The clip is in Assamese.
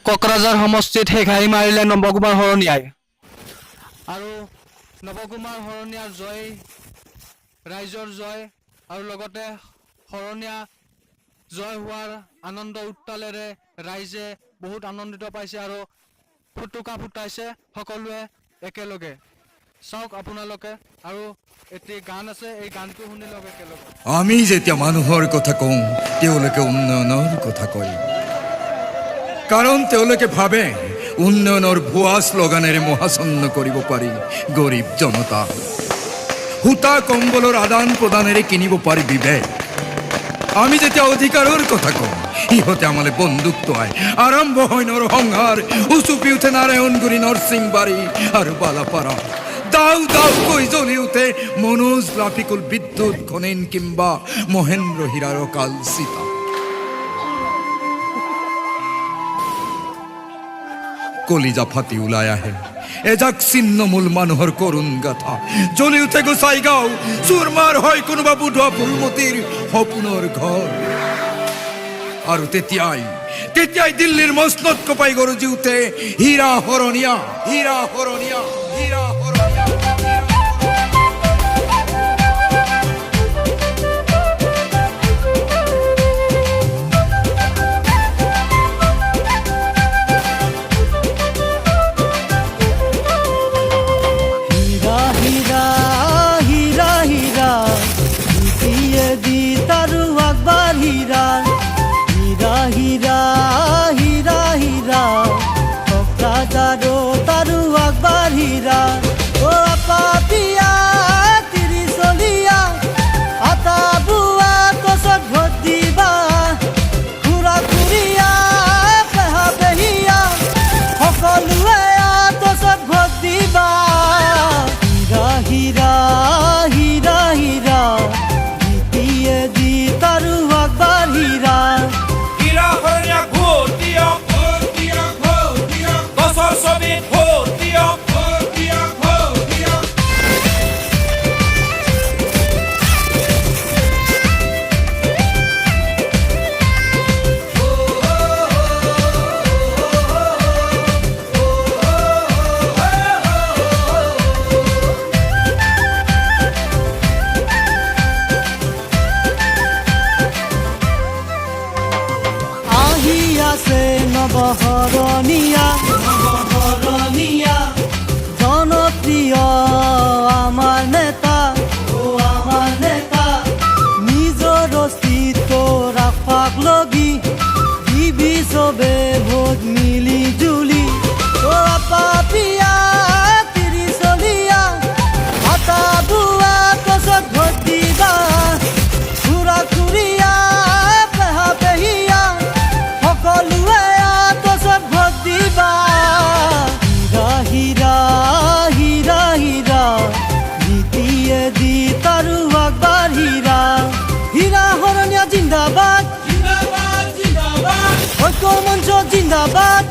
কোকৰাঝাৰ সমষ্টিত হেঘাই মাৰিলে নৱকুমাৰ শৰণীয়াই আৰু নৱকুমাৰ শৰণীয়াৰ জয় ৰাইজৰ জয় আৰু লগতে শৰণীয়া জয় হোৱাৰ আনন্দ উত্তালেৰে ৰাইজে বহুত আনন্দিত পাইছে আৰু ফুটুকা ফুটাইছে সকলোৱে একেলগে চাওক আপোনালোকে আৰু এটি গান আছে এই গানটো শুনি লওক একেলগে আমি যেতিয়া মানুহৰ কথা কওঁ তেওঁলোকে উন্নয়নৰ কথা কয় কাৰণ তেওঁলোকে ভাবে উন্নয়নৰ ভুৱা শ্লোগানেৰে মহাচন্ন কৰিব পাৰি গৰীব জনতা হুতা কম্বলৰ আদান প্ৰদানেৰে কিনিব পাৰি বিবেক আমি যেতিয়া অধিকাৰৰ কথা কওঁ ইহঁতে আমালে বন্দুক তোৱায় আৰম্ভ হয় নৰসংহাৰ উচুপি উঠে নাৰায়ণগুৰি নৰসিংবাৰী আৰু বালাপাৰা দাও দাও কৈ জ্বলি উঠে মনোজ ৰাফিকুল বিদ্যুৎ খনেন কিংবা মহেন্দ্ৰ হীৰাৰ কাল সীতা কলিজা ফাটি ওলাই আহে এজাক ছিন্নমূল মানুহৰ কৰুণ গাথা জ্বলি উঠে গোসাইগাঁও চুৰমাৰ হয় কোনোবা বুঢ়া ফুলমতিৰ সপোনৰ ঘৰ আৰু তেতিয়াই দিল্লীৰ মসনদ কপাই গৰজি উঠে হীৰা হৰণীয়া হীৰা হৰণীয়া হীৰা হৰণীয়া নৱহৰণীয়া জনপ্ৰিয় আমাৰ নেতা নিজৰ অস্তিত্ব ৰাখাক লগি দিবি চবে ভোট মিলি জুলি পাপিয়া তিৰিচলীয়া আটা বুৱা কচত ভোট দিবা খুৰা খুৰীয়া পেহা পেহীয়া সকলোৱে জিন্দাবাদ ঐক্য মঞ্চ জিন্দাবাদ